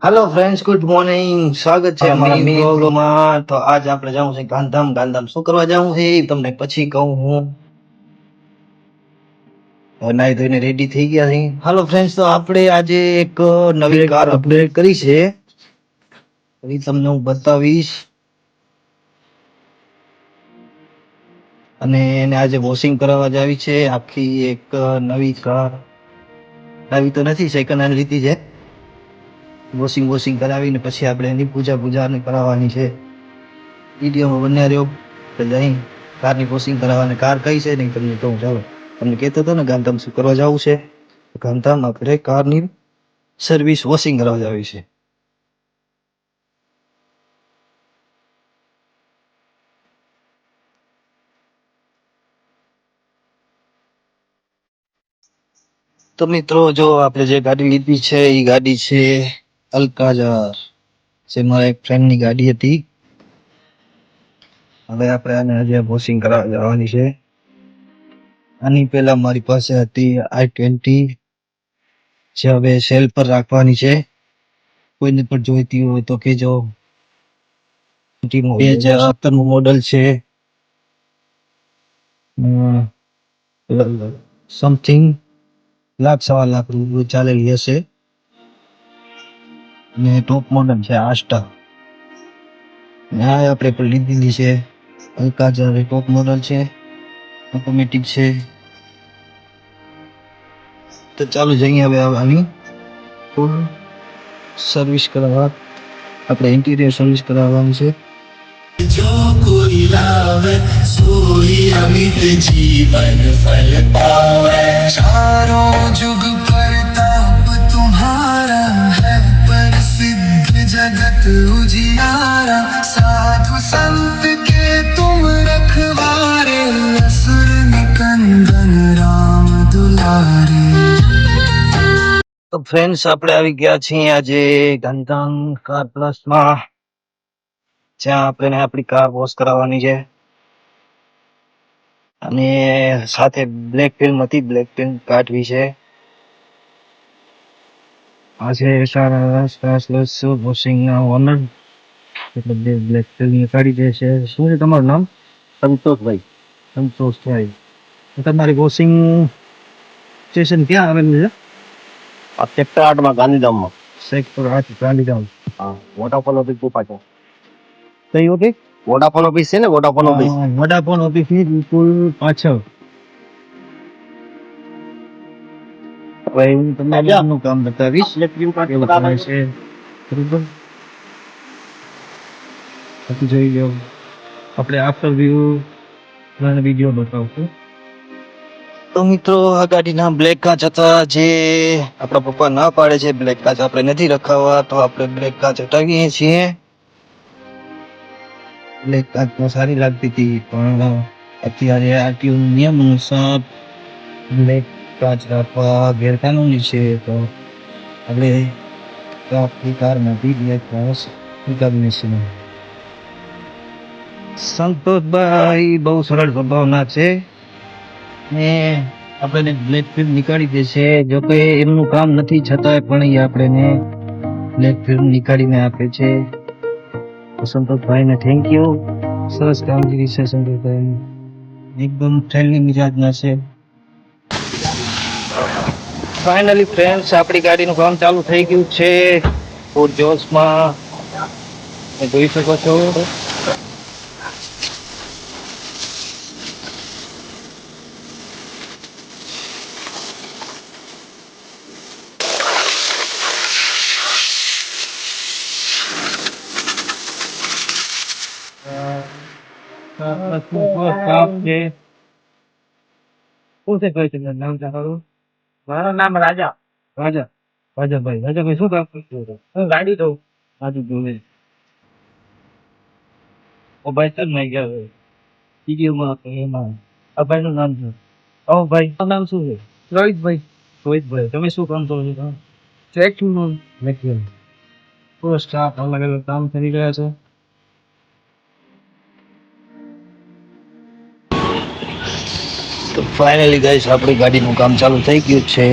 Hello friends, good morning. સ્વાગત છે અમારા મિની વ્લોગમાં. તો આજ આપણે જવું છે ગાંધીધામ. ગાંધીધામ શું કરવા જવું છે એ તમને પછી કહું હું. નાઈ ધોઈને રેડી થઈ ગયા છે. હાલો ફ્રેન્ડ્સ, તો આપણે આજે એક નવી કાર અપડેટ કરી છે, એ તમને હું બતાવીશ. અને એને આજે વોશિંગ કરાવવા જાવી છે. આખી એક નવી કાર, નવી તો નથી, સેકન્ડ હેન્ડ લીધી છે. વોશિંગ કરાવીને પછી આપણે એની પૂજા કરાવવાની છે. વિડીયોમાં બન્યા રહ્યો. જઈ કારની વોશિંગ કરાવવાની. કાર કઈ છે ને તમને કહું. ચાલો, તમને કહેતો હતો ને ગાંધીધામ શું કરવા જવું છે. ગાંધીધામ આપણે કારની સર્વિસ વોશિંગ કરાવવા જવી છે. તો મિત્રો, જો આપણે જે ગાડી લીધી છે એ ગાડી છે અલ્કાઝાર. જે મારા એક ફ્રેન્ડની ગાડી હતી. હવે આપણે આને આજે વોશિંગ કરાવવા જવાની છે. આની પહેલા મારી પાસે હતી i20, જે હવે સેલ પર રાખવાની છે. કોઈને પણ જોઈતી હોય તો કહેજો. 2017 મોડલ છે. સમથિંગ લાખ, 1.25 લાખ રૂપિયા ચાલેલી હશે. ને ટોપ મોડલ છે આસ્ટા. આ આપણે પણ લીધેલી છે અલ્કાઝાર. ટોપ મોડલ છે, ઓટોમેટિક છે. તો ચાલો જઈએ હવે આની ફૂલ સર્વિસ કરાવવા. આપણે ઇન્ટિરિયર સર્વિસ કરાવવાની છે. जो कोई लावे सोई अमित जीवन फल पावे। चारों जुग प्रताप तुम्हारा है, प्रसिद्ध जगत उजियारा। साधु संत के तुम रखवारे, असुर निकंदन राम दुलारे। તો ફ્રેન્ડ્સ, આપણે આવી ગયા છીએ આજે ગાંધીધામ કાર પ્લસમાં, જ્યાં આપણે આપણી કાર વોશ કરાવવાની છે. અને સાથે બ્લેક ફિલ્મ હતી, બ્લેક ફિલ્મ કાઢવી છે. આ છે સારા વોશિંગના ઓનર, એટલે બ્લેક ફિલ્મ કાઢી દે છે. શું છે તમારું નામ? સંતોષભાઈ. સંતોષભાઈ, તમારી વોશિંગ સ્ટેશન ક્યાં આવેલું છે? આ સેક્ટર 8 ગાંધીધામમાં. સેક્ટર 8 ગાંધીધામ. હા, વોડાફોન ઓફિસ પાછળ. કઈ ઓફિસ? વોડાફોન ઓફિસ છે ને, વોડાફોન ઓફિસ. વોડાફોન ઓફિસની બિલકુલ પાછળ. હવે હું તમને આનું કામ બતાવીશ કેવું થાય છે. બરોબર, પછી જોઈ લો. આપણે આફ્ટર વ્યૂ વિડીયો બતાવશું. તો મિત્રો, આ ગાડીના બ્લેક કાચ હતા, જે આપણા પપ્પા ના પાડે છે બ્લેક કાચ આપણે નથી રખાવવા, તો આપણે બ્લેક કાચ હટાવીએ છીએ. બ્લેક કાચ તો સારી લાગતી હતી, પણ અત્યારે આરટીઓ નિયમ અનુસાર બ્લેક કાચ રાખવા ગેરકાનૂની છે. તો આપણે આપણી કારમાંથી બ્લેક કાચ ઉતારીએ છીએ. સંતોષભાઈ બહુ સરળ સ્વભાવના છે ને આપણે બ્લેક ફિલ્મ નીકાળી દે છે. જો કે એમનું કામ નથી, છતાંય પણ એ આપણને બ્લેક ફિલ્મ નીકાળીને આપે છે. સંતોષભાઈને થેન્ક યુ. સરસ કામગીરી છે સંતોષભાઈ, એકદમ ફ્રેન્ડલી મિજાજના છે. ફાઇનલી ફ્રેન્ડ્સ, આપણી ગાડીનું કામ ચાલુ થઈ ગયું છે ફૂલ જોશમાં. જોઈ શકો છો. મારું નામ રાજા. રાજાભાઈ શું કામ કરતું? હું ગાડી ધોઉં. સાચું જોવે. ઓ ભાઈ સર નહીં ગયા વિડીયોમાં એમાં આ ભાઈનું નામ છે. ઓ ભાઈ નામ શું છે? રોહિતભાઈ. રોહિતભાઈ, તમે શું કામ કરો છો? ટ્રેકિંગનું. પૂરો સ્ટાફ અલગ અલગ કામ કરી રહ્યા છે. તો ફાઇનલી ગાઈસ, આપણી ગાડીનું કામ ચાલુ થઈ ગયું છે.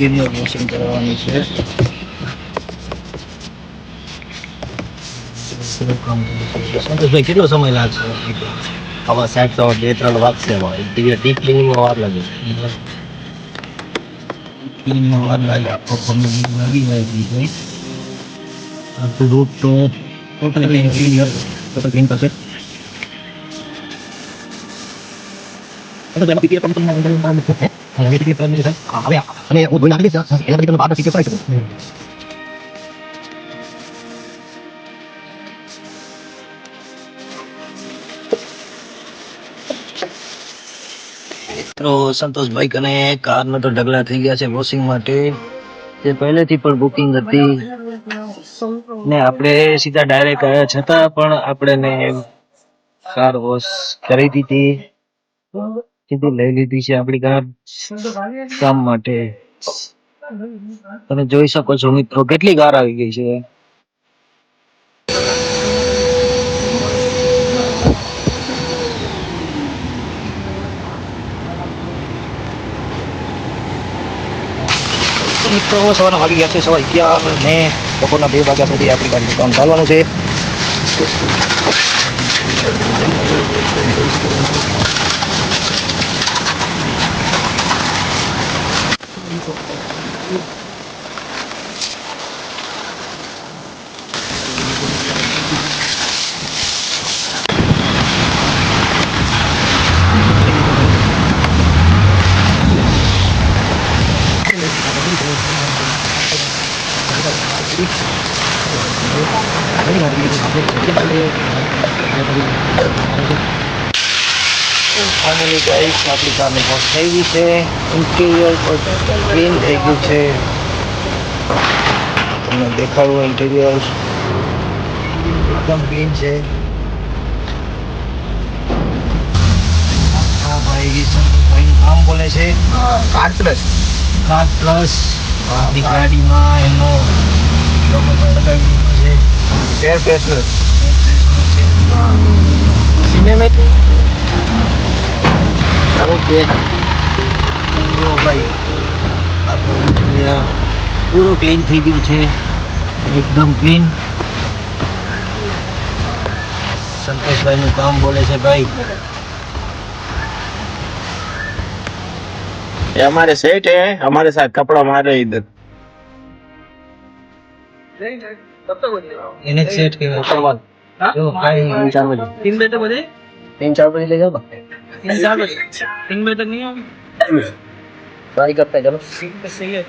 ઇન્ટિરિયર વોશિંગ કરવાની છે. સંતોષભાઈ કેટલો સમય લાગશે? આવા સાહેબ તો 2-3 વાગશે ઇન્ટિરિયર ડીપ ક્લિનિંગમાં વાર લાગે. ક્લીનમાં વાર લાગે, આખો પંદર લાગી જાય છે. આખું રૂટ તો ટોટલી ક્લિયર ક્લીન કરશે. હવે અને હું ધોઈ નાખી દઈશ એના પછી તમે બાદ ફીચર કરી શકો. તો સંતોષભાઈ કને કારના તો ઢગલા થઈ ગયા છે વોશિંગ માટે. જે પહેલેથી પણ બુકિંગ હતી ને આપણે સીધા ડાયરેક્ટ આવ્યા છતાં પણ આપણે કાર વોશ કરી દીધી. સીધી લઈ લીધી છે આપણી કાર કામ માટે. તમે જોઈ શકો છો મિત્રો કેટલી કાર આવી ગઈ છે. મિત્રો સવારના વાગી ગયા છે 11:30 ને બપોરના 2 વાગ્યા સુધી આપણી ગાડીનું કામ ચાલવાનું છે. ફાઇનલી ગાઈસ આપણી કારની વોશ થઈ ગઈ છે. ઇન્ટિરિયર ક્લીન થઈ ગયું છે. તમને દેખાડું ઇન્ટિરિયર એકદમ ક્લીન છે. હા ભાઈ ભાઈનું કામ બોલે છે કાર પ્લસ આપણી ગાડીમાં એનો લોગો પણ લગાવી દીધો છે. એર ફ્રેશનર સિનેમેટિક ઓકે ભાઈ પૂરું ક્લીન થઈ ગયું છે એકદમ ક્લીન. સંતોષભાઈનું કામ બોલે છે ભાઈ. ये हमारे सेठ है, हमारे साथ कपड़ा मार रहे इधर. એને સેટ કહેવાય. જો ભાઈ 3-4 બજે 3 बजे तक बजे 3-4 बजे ले जाओ ना 3-4 बजे 3 बजे तक नहीं होगी. ट्राई करते हैं, चलो. सही है.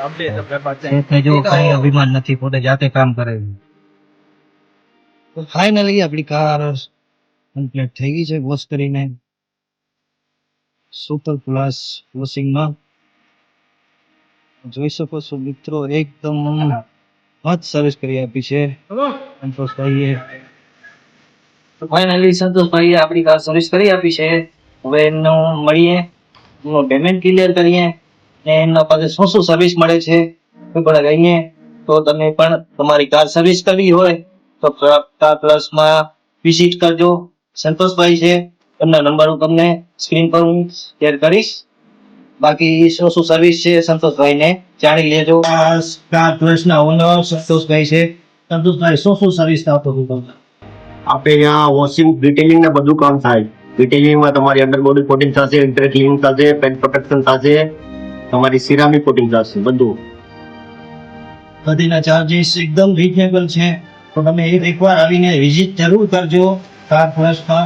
आप दे तब कर पाते हैं. સેઠને જો કઈ અભિમાન નથી, પોતે જાતે કામ કરે છે. તો ફાઇનલી આપણી કાર કમ્પ્લીટ થઈ ગઈ છે વોશ કરીને સુપર પ્લસ વોશિંગમાં. જોઈ શકો છો મિત્રો એકદમ મસ્ત સર્વિસ કરી આપી છે સંતોષભાઈએ. ફાઇનલી સંતોષભાઈએ આપણી કાર સર્વિસ કરી આપી છે. હવે એનું મળીએ, એનું પેમેન્ટ ક્લિયર કરીએ ને એના પાસે શું શું સર્વિસ મળે છે એ પણ કહીએ. તો તમે પણ તમારી કાર સર્વિસ કરવી હોય તો કાર પ્લસમાં વિઝિટ કરજો. સંતોષભાઈ છે, એમના નંબર હું તમને સ્ક્રીન પર હું શેર કરીશ. બાકી શું શું સર્વિસ છે સંતોષભાઈને જાણી લેજો. કાર પ્લસના ઓનર સંતોષભાઈ છે. સંતોષભાઈ શું શું સર્વિસ આપો છો તમને? આપણે यहाँ वॉशिंग डिटेलिंग ને બધું કામ થાય. ડિટેલિંગમાં તમારી અંડર બોડી કોટિંગ થશે, ઇન્ટર ક્લીનિંગ થશે, પેન્ટ પ્રોટેક્શન થશે, તમારી સિરામિક કોટિંગ થશે, બધું. બધીના ચાર્જીસ એકદમ રિઝનેબલ છે. તો તમે એકવાર આવીને વિઝિટ જરૂર કરજો કાર પ્લસમાં.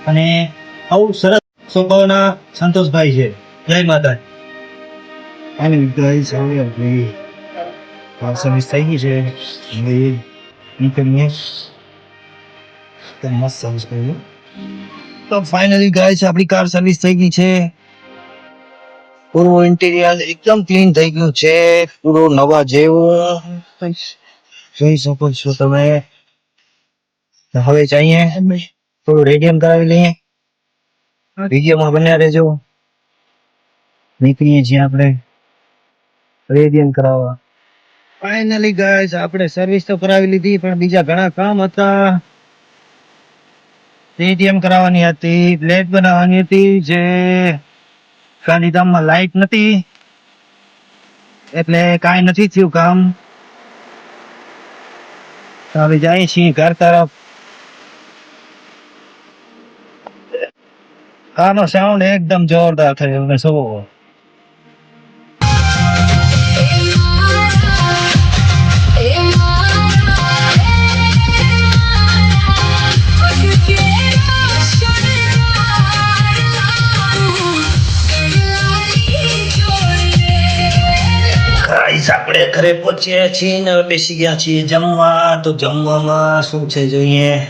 અને આવું સરસ સ્વભાવના સંતોષભાઈ છે. જય માતા. અને ગાઈસ હવે આપણી કાર સર્વિસ થઈ ગઈ છે. હવે નીકળીએ. તો મસ્ત સર્વિસ કર્યું. તો ફાઇનલી ગાઈસ આપણી કાર સર્વિસ થઈ ગઈ છે. પૂરું ઇન્ટિરિયર એકદમ ક્લીન થઈ ગયું છે, પૂરું નવા જેવું જોઈ શકો છો તમે. હવે જઈએ થોડું રેડિયમ કરાવી લઈએ. વિડીયોમાં બન્યા રહેજો. નીકળીએ છીએ આપણે રેડિયમ કરાવવા. ફાઇનલી ગાઈસ આપણે સર્વિસ તો કરાવી લીધી, પણ બીજા ઘણા કામ હતા. રેડિયમ કરાવવાની હતી, પ્લેટ બનાવવાની હતી, જે ગાંધીધામમાં લાઈટ નથી એટલે કાંઈ નથી થયું કામ. તો હવે જાય છીએ ઘર તરફ. આનો સાઉન્ડ એકદમ જોરદાર થયો ને શું ગાઈસ આપણે ઘરે પહોંચ્યા છીએ ને હવે બેસી ગયા છીએ જમવા. તો જમવામાં શું છે જોઈએ.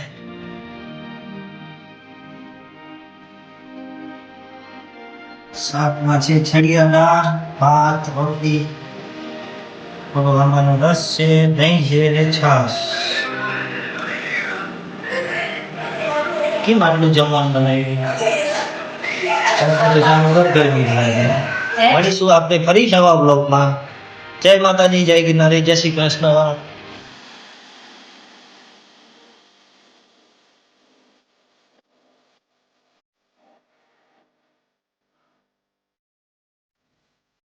શાકમાં છે છડિયાના ભાત રોટલી આંબાનો રસ છે દહીં છે અને છાશ. કેમ આટલું જમવાનું બનાવ્યું ગરમી લાગે. મળીશું આપણે ફરી નવા બ્લોગમાં. જય માતાજી, જય ગિરનારી, જય શ્રી કૃષ્ણ.